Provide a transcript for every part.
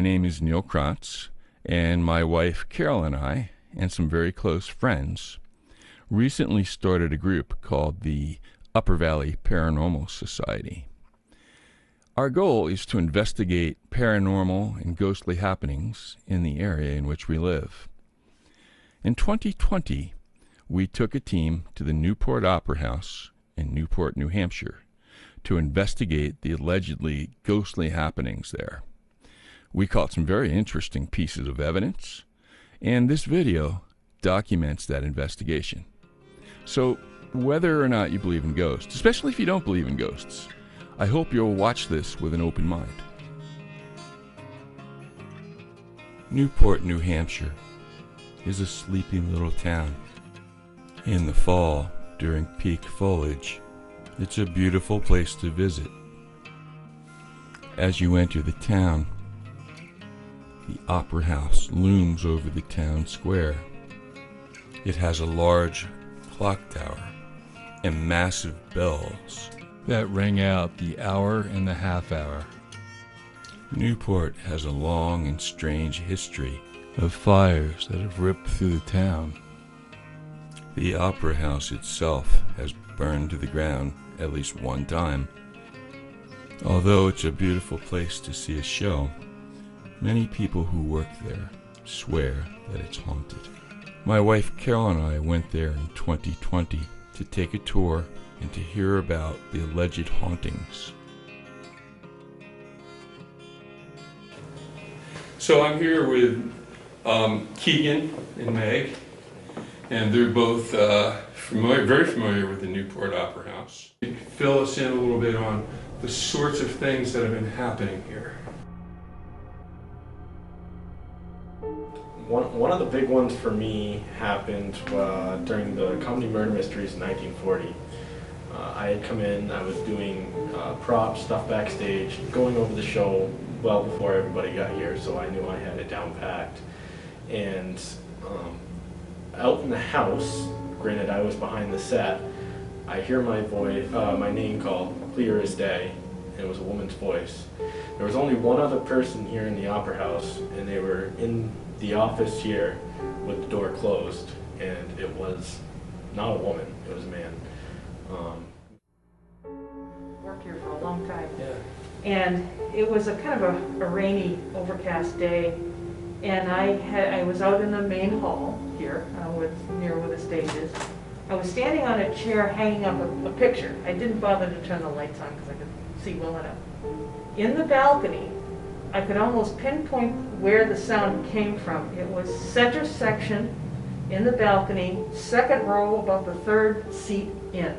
name is Neal Cronce, and my wife Carol and I, and some very close friends, recently started a group called the Upper Valley Paranormal Society. Our goal is to investigate paranormal and ghostly happenings in the area in which we live. In 2020, we took a team to the Newport Opera House in Newport, New Hampshire, to investigate the allegedly ghostly happenings there. We caught some very interesting pieces of evidence, and this video documents that investigation. So, whether or not you believe in ghosts, especially if you don't believe in ghosts, I hope you'll watch this with an open mind. Newport, New Hampshire is a sleepy little town. In the fall, during peak foliage, it's a beautiful place to visit. As you enter the town, the Opera House looms over the town square. It has a large clock tower and massive bells that ring out the hour and the half hour. Newport has a long and strange history of fires that have ripped through the town. The Opera House itself has burned to the ground at least one time. Although it's a beautiful place to see a show, many people who work there swear that it's haunted. My wife Carol and I went there in 2020 to take a tour and to hear about the alleged hauntings. So I'm here with Keegan and Meg, and they're both very familiar with the Newport Opera House. Fill us in a little bit on the sorts of things that have been happening here. One of the big ones for me happened during the Comedy Murder Mysteries in 1940. I had come in, I was doing props, stuff backstage, going over the show well before everybody got here, so I knew I had it down packed. And out in the house, granted I was behind the set, I hear my voice, my name called clear as day, and it was a woman's voice. There was only one other person here in the Opera House, and they were in the office here with the door closed, and it was not a woman, it was a man. Worked here for a long time. Yeah. And it was a kind of a rainy, overcast day, and I was out in the main hall here, near where the stage is. I was standing on a chair hanging up a picture. I didn't bother to turn the lights on because I could see well enough. In the balcony, I could almost pinpoint where the sound came from. It was center section in the balcony, second row above the third seat in.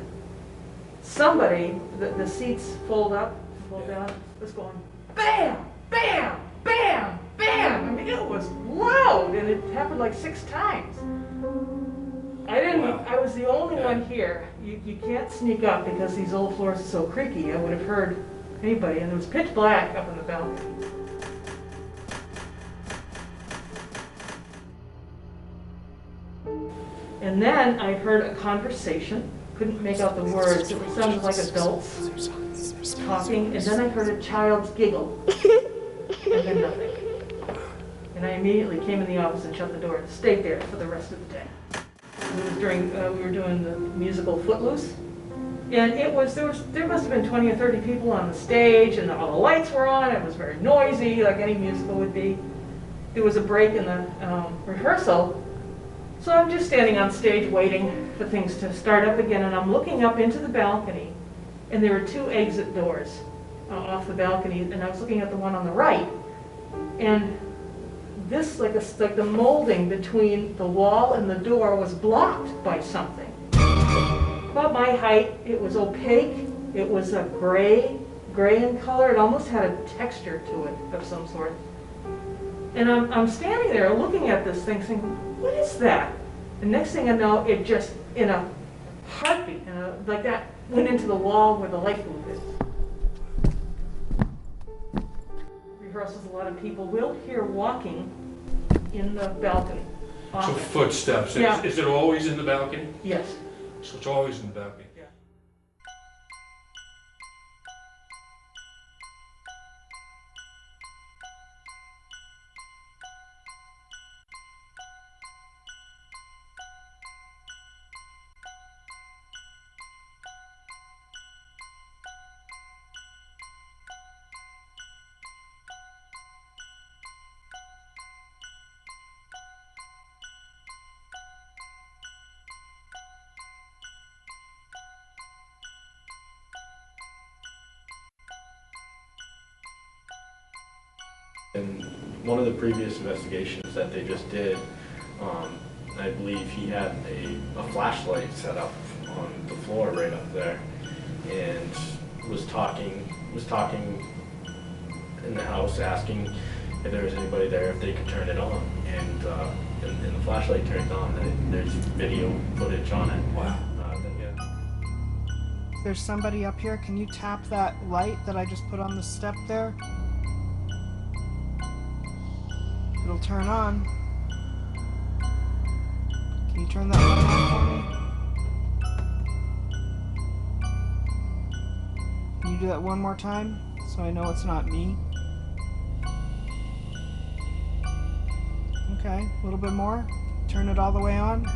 Somebody, the seats fold up, fold down, was going bam, bam, bam, bam. I mean, it was loud, and it happened like 6 times. Wow. I was the only one here. You can't sneak up because these old floors are so creaky. I would have heard anybody, and it was pitch black up in the balcony. And then I heard a conversation. Couldn't make out the words. It sounded like adults talking, and then I heard a child's giggle, and then nothing. And I immediately came in the office and shut the door and stayed there for the rest of the day. It was during we were doing the musical Footloose, and there must have been 20 or 30 people on the stage, and all the lights were on. It was very noisy, like any musical would be. There was a break in the rehearsal. So I'm just standing on stage waiting for things to start up again, and I'm looking up into the balcony, and there were 2 exit doors off the balcony, and I was looking at the one on the right, and this, like the molding between the wall and the door was blocked by something. About my height, it was opaque, it was a gray in color, it almost had a texture to it of some sort. And I'm standing there looking at this thing saying, what is that? And next thing I know, it just, in a heartbeat, like that, went into the wall where the light bulb is. Rehearsals, a lot of people will hear walking in the balcony. So footsteps. Yeah. Is it always in the balcony? Yes. So it's always in the balcony. Yeah. In one of the previous investigations that they just did, I believe he had a flashlight set up on the floor right up there, and was talking in the house, asking if there was anybody there, if they could turn it on, and the flashlight turned on, and there's video footage on it. Wow. There's somebody up here. Can you tap that light that I just put on the step there? It'll turn on. Can you turn that light on for me? Can you do that one more time so I know it's not me? Okay, a little bit more. Turn it all the way on.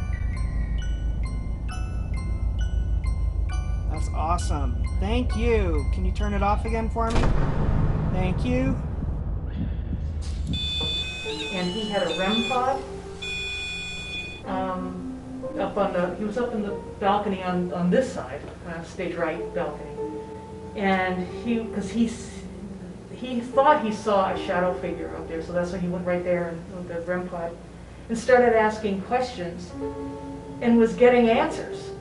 That's awesome. Thank you. Can you turn it off again for me? Thank you. And he had a REM pod. He was up in the balcony on this side, stage right balcony. And because he thought he saw a shadow figure up there, so that's why he went right there with the REM pod and started asking questions and was getting answers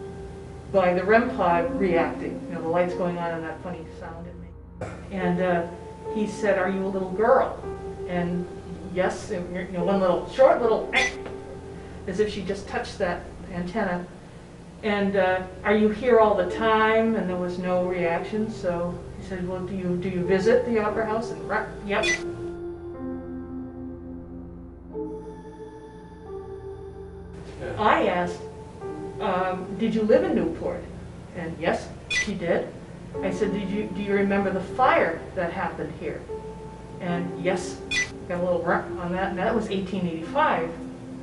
by the REM pod reacting. You know, the lights going on and that funny sound it made. And he said, "Are you a little girl?" And yes, you know, one little short little, as if she just touched that antenna. And "Are you here all the time?" And there was no reaction. So he said, "Well, do you visit the opera house?" And yep. Yeah. I asked, "Did you live in Newport?" And yes, she did. I said, "Do you remember the fire that happened here?" And yes, got a little run on that. And that was 1885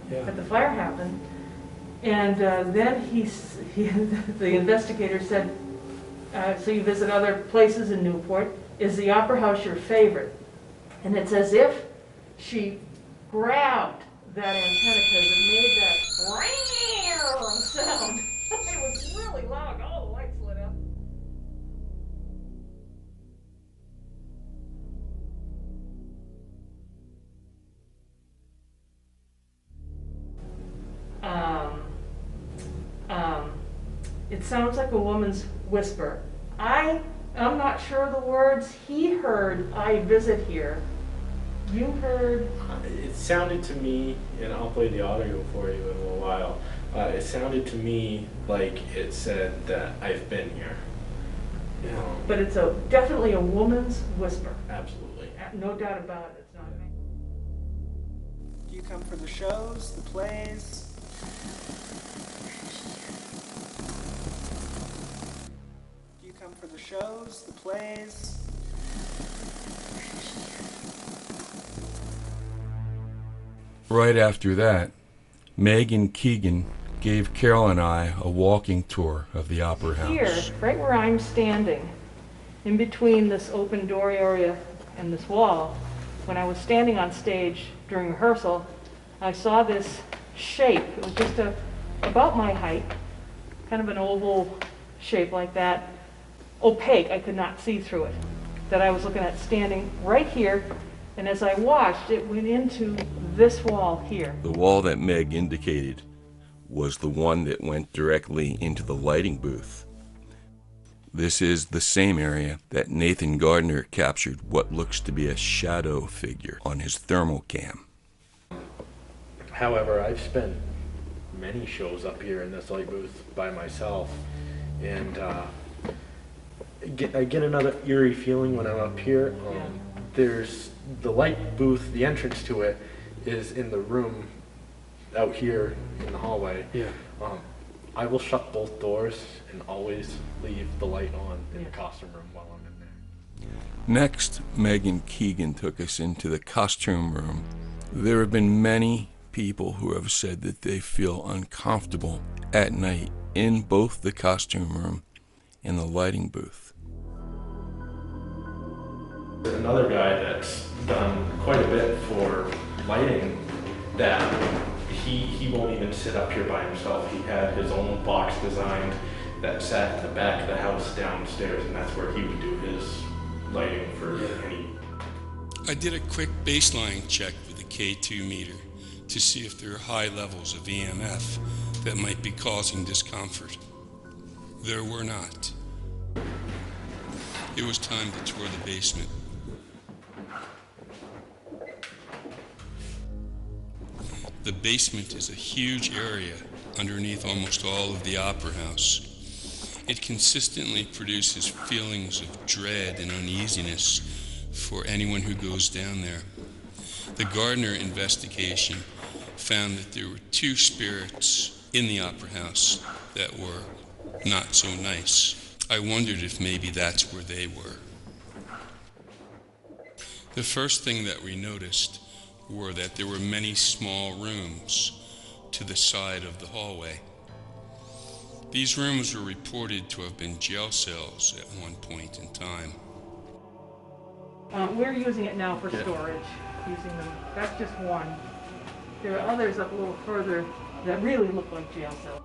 that the fire happened. And then the investigator said, "So you visit other places in Newport. Is the opera house your favorite?" And it's as if she grabbed that antenna because it made that sound. It was really loud. All the lights lit up. It sounds like a woman's whisper. I'm not sure of the words. He heard, "I visit here." You heard? It sounded to me, and I'll play the audio for you in a little while. It sounded to me like it said that I've been here. But it's definitely a woman's whisper. Absolutely. No doubt about it. It's not me. Do you come for the shows, the plays? Do you come for the shows, the plays? Right after that, Meg and Keegan gave Carol and I a walking tour of the opera house. Here, right where I'm standing, in between this open door area and this wall, when I was standing on stage during rehearsal, I saw this shape. It was just about my height, kind of an oval shape like that, opaque. I could not see through it, that I was looking at standing right here. And as I watched, it went into this wall here. The wall that Meg indicated was the one that went directly into the lighting booth. This is the same area that Nathan Gardner captured what looks to be a shadow figure on his thermal cam. However, I've spent many shows up here in this light booth by myself, and I get another eerie feeling when I'm up here. There's the light booth, the entrance to it is in the room out here in the hallway. Yeah. I will shut both doors and always leave the light on in the costume room while I'm in there. Next, Meg and Keegan took us into the costume room. There have been many people who have said that they feel uncomfortable at night in both the costume room and the lighting booth. Another guy that's done quite a bit for lighting, that he won't even sit up here by himself. He had his own box designed that sat in the back of the house downstairs, and that's where he would do his lighting for any. I did a quick baseline check with the K2 meter to see if there are high levels of EMF that might be causing discomfort. There were not. It was time to tour the basement. The basement is a huge area underneath almost all of the Opera House. It consistently produces feelings of dread and uneasiness for anyone who goes down there. The Gardner investigation found that there were 2 spirits in the Opera House that were not so nice. I wondered if maybe that's where they were. The first thing that we noticed were that there were many small rooms to the side of the hallway. These rooms were reported to have been jail cells at one point in time. We're using it now for storage, using them. That's just one. There are others up a little further that really look like jail cells.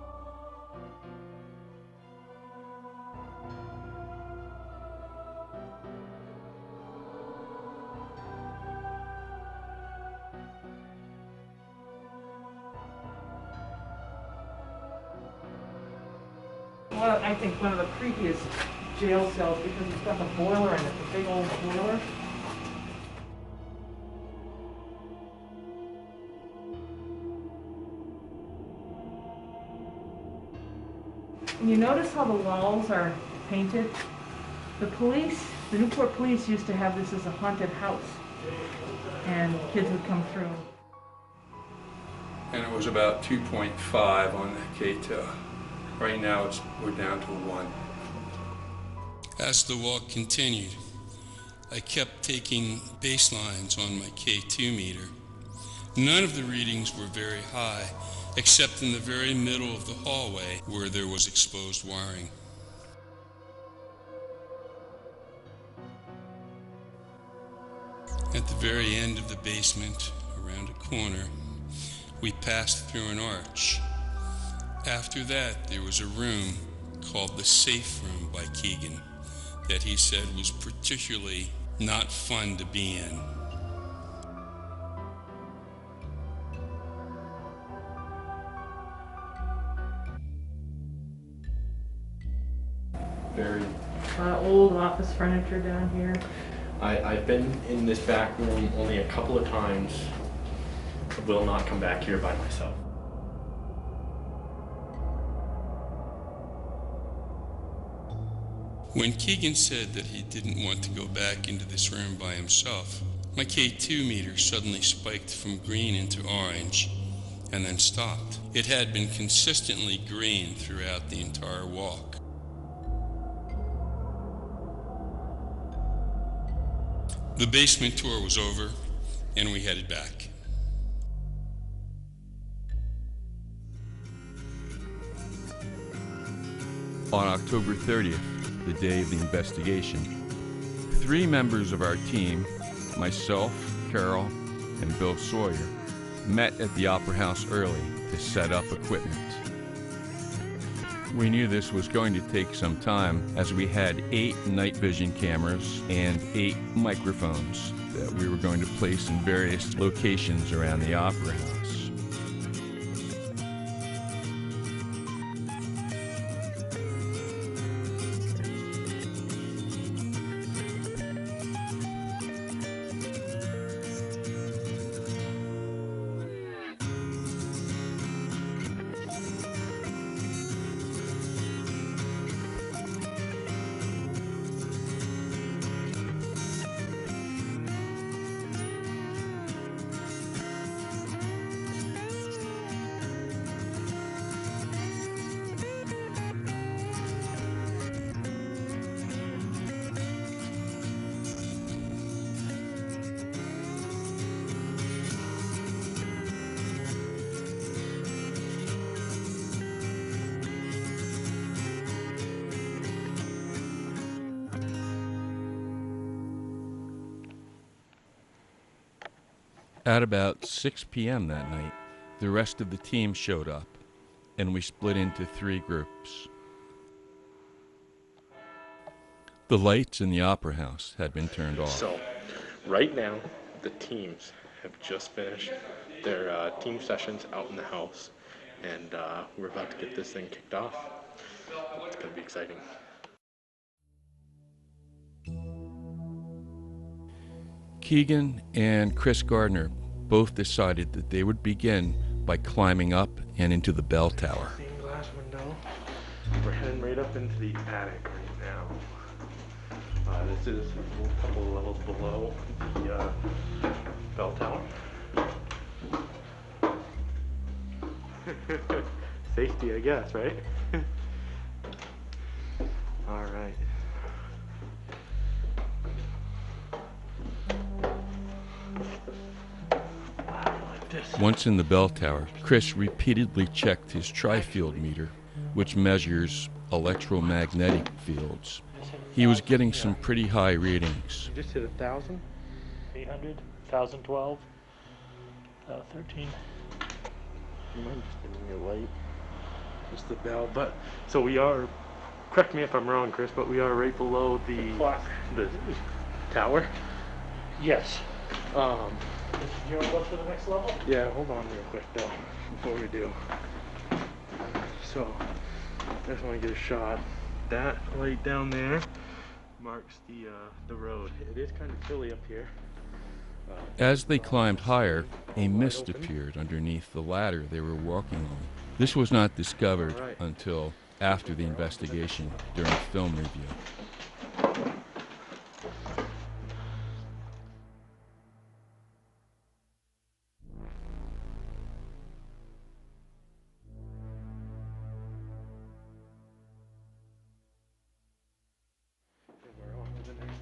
Well, I think one of the previous jail cells, because it's got the boiler in it, the big old boiler. And you notice how the walls are painted? The Newport police used to have this as a haunted house, and kids would come through. And it was about 2.5 on the K2. Right now we're down to 1. As the walk continued, I kept taking baselines on my K2 meter. None of the readings were very high, except in the very middle of the hallway where there was exposed wiring. At the very end of the basement, around a corner, we passed through an arch. After that, there was a room called the Safe Room by Keegan that he said was particularly not fun to be in. Very. Old office furniture down here. I've been in this back room only a couple of times. I will not come back here by myself. When Keegan said that he didn't want to go back into this room by himself, my K2 meter suddenly spiked from green into orange and then stopped. It had been consistently green throughout the entire walk. The basement tour was over and we headed back. On October 30th, the day of the investigation, 3 members of our team, myself, Carol, and Bill Sawyer, met at the Opera House early to set up equipment. We knew this was going to take some time as we had 8 night vision cameras and 8 microphones that we were going to place in various locations around the Opera House. At about 6 p.m. that night, the rest of the team showed up, and we split into 3 groups. The lights in the Opera House had been turned off. So Right now, the teams have just finished their team sessions out in the house, and we're about to get this thing kicked off. It's going to be exciting. Keegan and Chris Gardner both decided that they would begin by climbing up and into the bell tower. Stained glass window. We're heading right up into the attic right now. This is a couple of levels below the bell tower. Safety, I guess, right? All right. Once in the bell tower, Chris repeatedly checked his tri-field meter, which measures electromagnetic fields. He was getting some pretty high readings. You just hit 1,000? 800, 1012, 13. You might just be your light. Just the bell, but so we are. Correct me if I'm wrong, Chris, but we are right below the tower. Yes. Um. You want to go to the next level? Yeah. Hold on real quick though, before we do. So, I just want to get a shot. That light down there marks the road. It is kind of chilly up here. As they climbed higher, a mist appeared underneath the ladder they were walking on. This was not discovered until after the investigation during film review. We're on to the next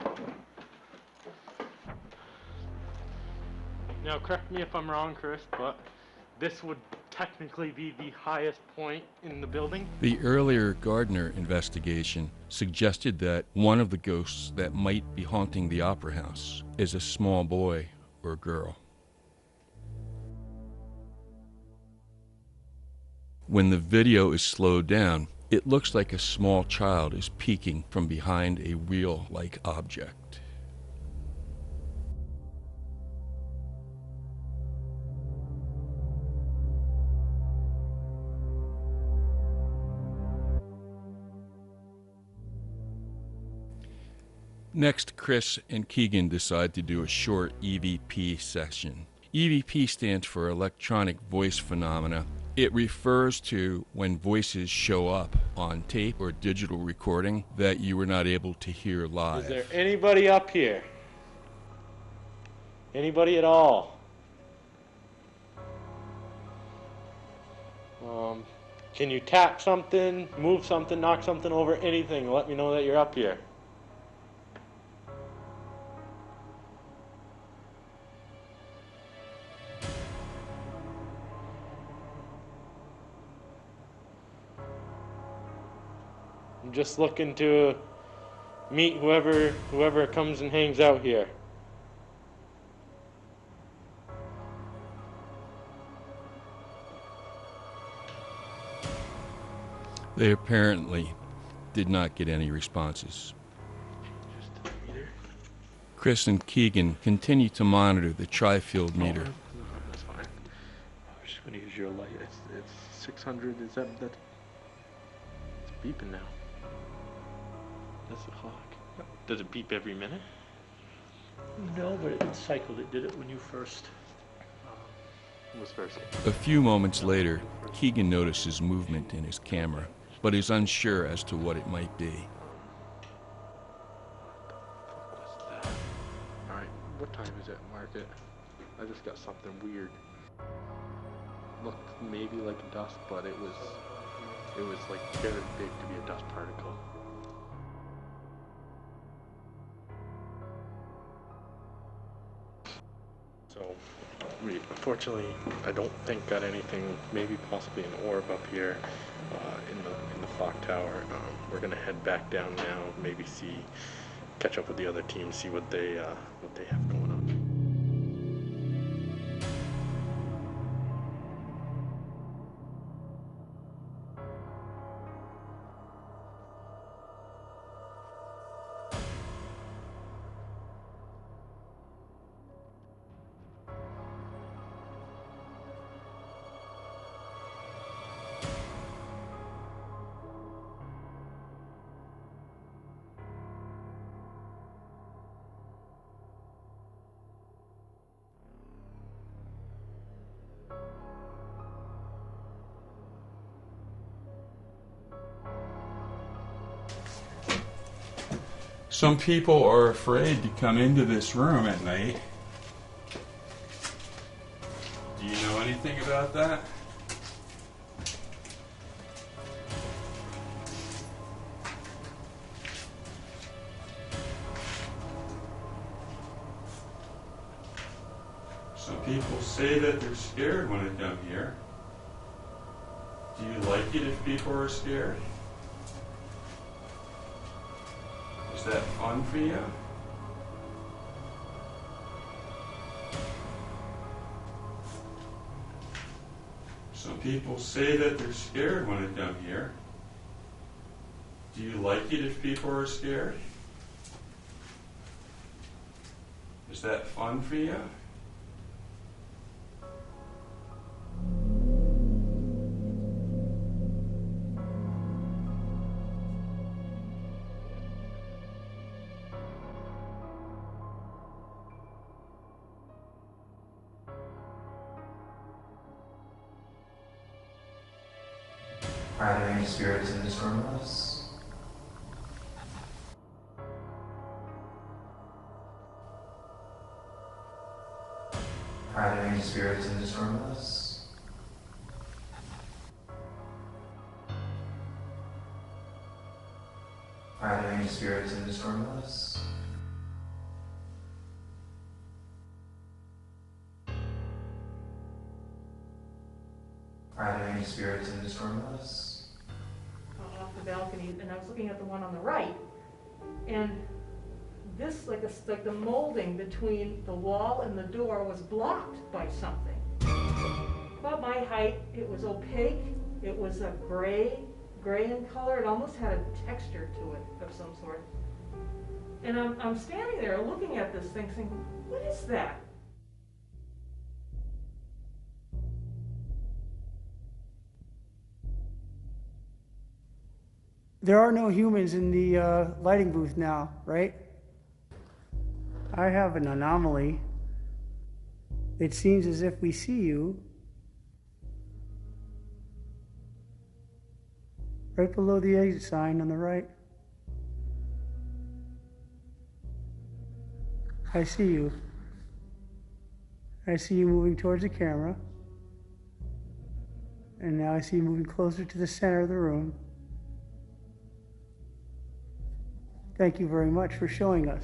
level. Now, correct me if I'm wrong, Chris, but this would technically be the highest point in the building. The earlier Gardner investigation suggested that one of the ghosts that might be haunting the Opera House is a small boy or girl. When the video is slowed down, it looks like a small child is peeking from behind a wheel-like object. Next, Chris and Keegan decide to do a short EVP session. EVP stands for Electronic Voice Phenomena. It refers to when voices show up on tape or digital recording that you were not able to hear live. Is there anybody up here? Anybody at all? Can you tap something, move something, knock something over, anything? Let me know that you're up here. I'm just looking to meet whoever comes and hangs out here. They apparently did not get any responses. Chris and Keegan continue to monitor the tri-field meter. That's fine. I'm just gonna use your light. It's 600. Is that it's beeping now? That's the clock. Does it beep every minute? No, but it cycled. It did it when you first. It was first. A few moments later, Keegan notices movement in his camera, but is unsure as to what it might be. Alright, what time is it? Mark it. I just got something weird. Looked maybe like a dust, but it was like very big to be a dust particle. So, we unfortunately, I don't think got anything. Maybe possibly an orb up here in the clock tower. We're gonna head back down now. Maybe catch up with the other team, see what they have going on. Some people are afraid to come into this room at night. Do you know anything about that? Some people say that they're scared when they come here. Do you like it if people are scared? Is that fun for you? Some people say that they're scared when they come here. Do you like it if people are scared? Is that fun for you? Are there any spirits in this room with us? Are there any spirits in this room with us? Are there any spirits in this room with us? Are there any spirits in this room with us? Off the balcony, and I was looking at the one on the right, and this, like the molding between the wall and the door was blocked by something. About my height, it was opaque, it was a gray in color, it almost had a texture to it of some sort. And I'm standing there looking at this thing saying, what is that? There are no humans in the lighting booth now, right? I have an anomaly. It seems as if we see you right below the exit sign on the right. I see you. I see you moving towards the camera. And now I see you moving closer to the center of the room. Thank you very much for showing us.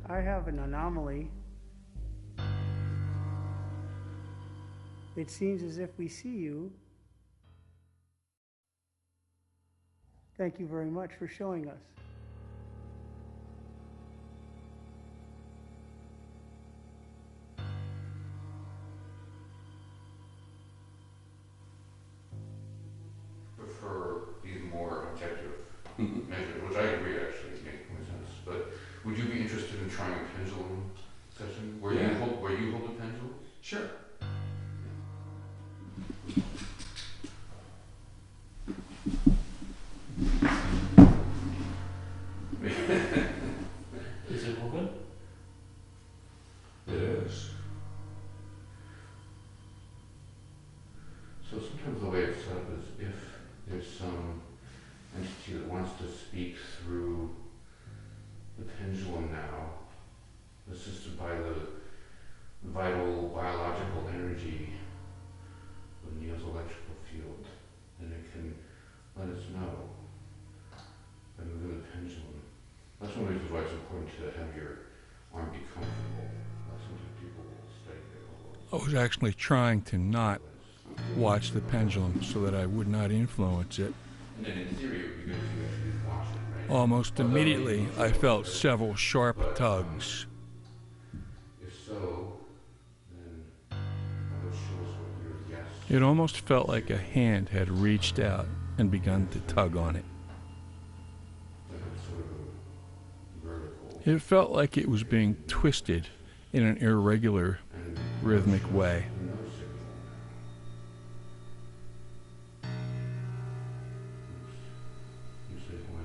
I have an anomaly. It seems as if we see you. Thank you very much for showing us. Prefer these more objective measures, which I agree actually make more sense. But would you be interested in trying a pendulum session where you hold a pendulum? Sure. Is it open? It is. So sometimes the way it's set up is if there's some entity that wants to speak through the pendulum now, assisted by the vital biological energy of Neal's electrical field, then it can let us know by moving the pendulum. That's one of the reasons why it's important to have your arm be comfortable. Sometimes people will stay there. I was actually trying to not watch the pendulum so that I would not influence it. And then in theory, it would be good if you actually watch it, right? Almost immediately, I felt several sharp tugs. If so, then that would show us what your yes. It almost felt like a hand had reached out and begun to tug on it. Like a sort of vertical. It felt like it was being twisted in an irregular, rhythmic way. Another signal. You say when.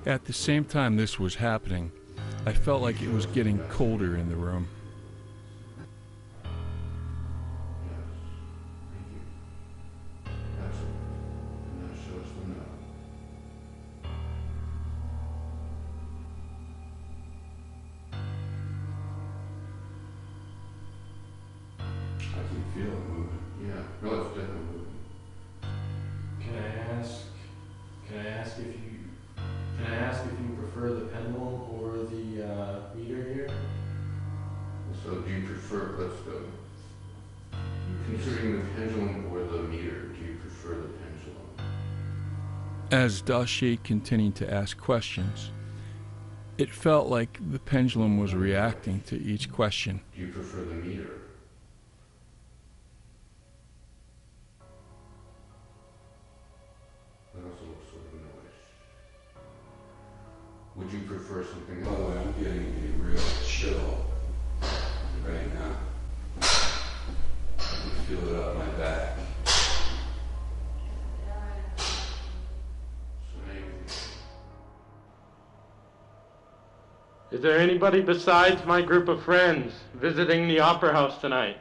At the same time this was happening, I felt like it was getting colder in the room. Feel it moving. Yeah, no, it's definitely moving. Can I ask if you prefer the pendulum or the meter here? So do you prefer, let's go. Considering the pendulum or the meter, do you prefer the pendulum? As Dashi continued to ask questions, it felt like the pendulum was reacting to each question. Do you prefer the meter? That also looks sort of noise. Would you prefer something By the else? way, I'm getting a real chill right now. I can feel it up my back. So maybe. Is there anybody besides my group of friends visiting the Opera House tonight?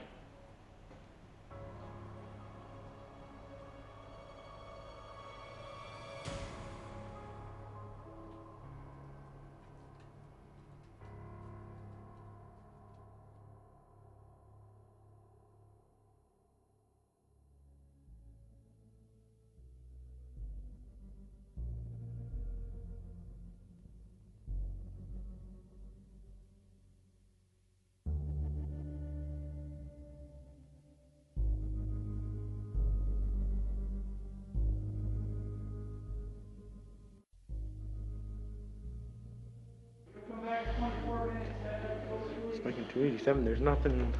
It's making 287. There's nothing.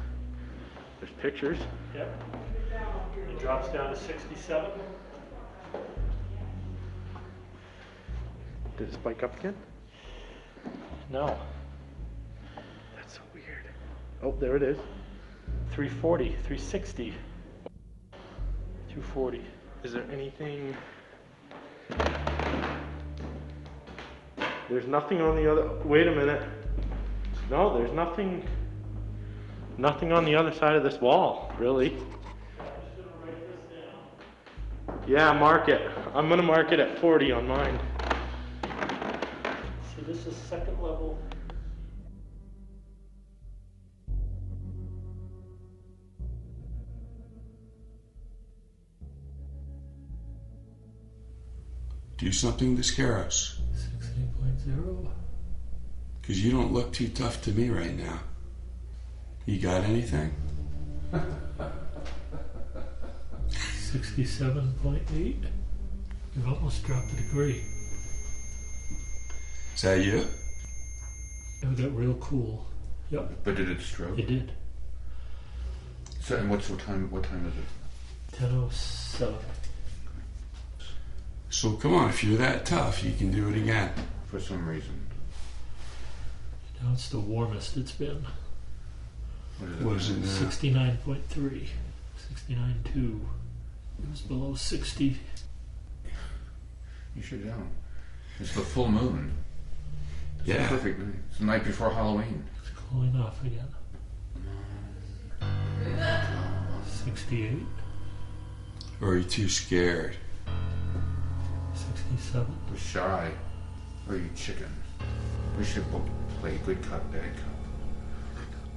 There's pictures. Yep. It drops down to 67. Did it spike up again? No. That's so weird. Oh, there it is. 340, 360, 240. Is there anything? There's nothing on the other. Wait a minute. No, there's nothing. Nothing on the other side of this wall, really. Yeah, mark it. I'm gonna mark it at 40 on mine. So this is second level. Do something to scare us. 16.0. Because you don't look too tough to me right now. You got anything? 67.8. You've almost dropped a degree. Is that you? It got real cool. Yep, But did it stroke? it did. So, and what time is it? 10:07. So come on, if you're that tough, you can do it again. For some reason. Now it's the warmest it's been. What is it now? 69.3. 69.2. It was below 60. You should know. It's the full moon. It's Yeah. a perfect night. It's the night before Halloween. It's cooling off again. 68. Or are you too scared? 67. We're shy. Or you chicken. We should play good cop, bad cop.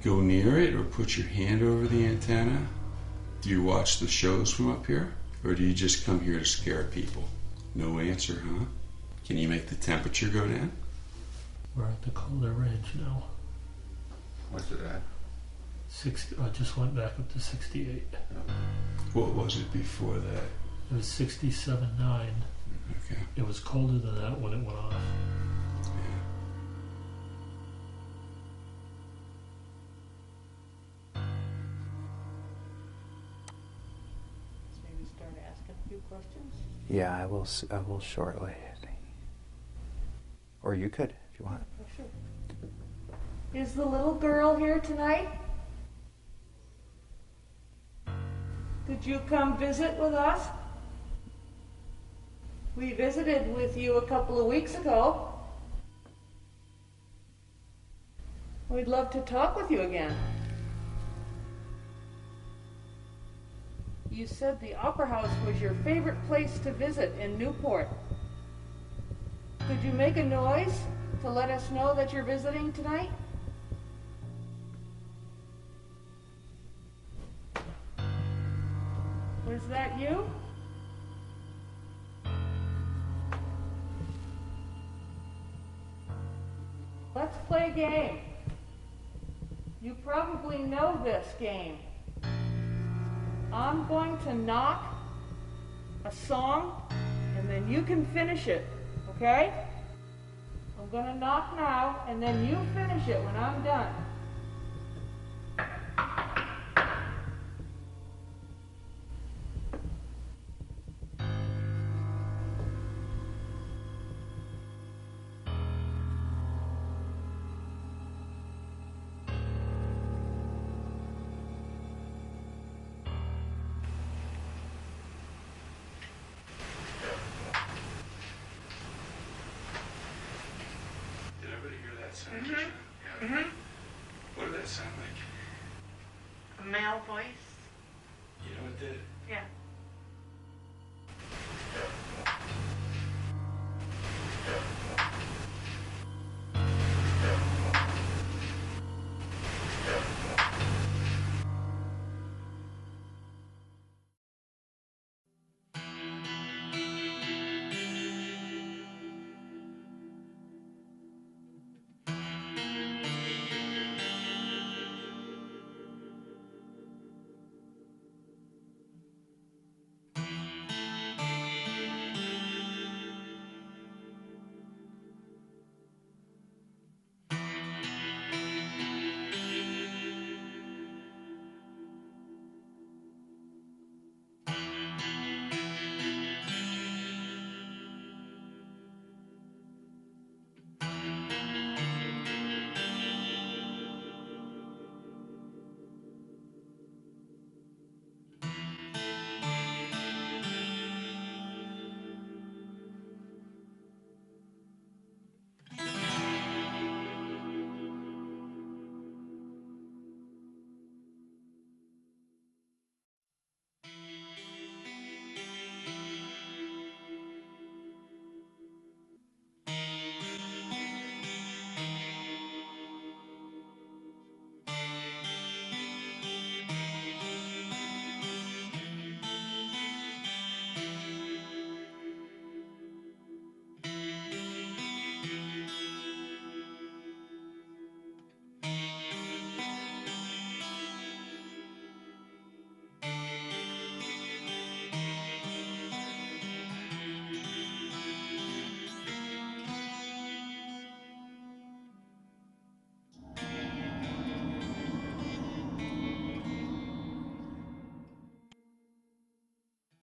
Go near it or put your hand over the antenna? Do you watch the shows from up here? Or do you just come here to scare people? No answer, huh? Can you make the temperature go down? We're at the colder range now. What's it at? 60. I just went back up to 68. What was it before that? It was 67.9. Okay. It was colder than that when it went off. Maybe start asking a few questions. Yeah, I will shortly. Or you could, if you want. Oh, sure. Is the little girl here tonight? Did you come visit with us? We visited with you a couple of weeks ago. We'd love to talk with you again. You said the Opera House was your favorite place to visit in Newport. Could you make a noise to let us know that you're visiting tonight? Was that you? Let's play a game. You probably know this game. I'm going to knock a song, and then you can finish it, okay? I'm going to knock now, and then you finish it when I'm done. What did that sound like? A male voice? You know what did? Yeah.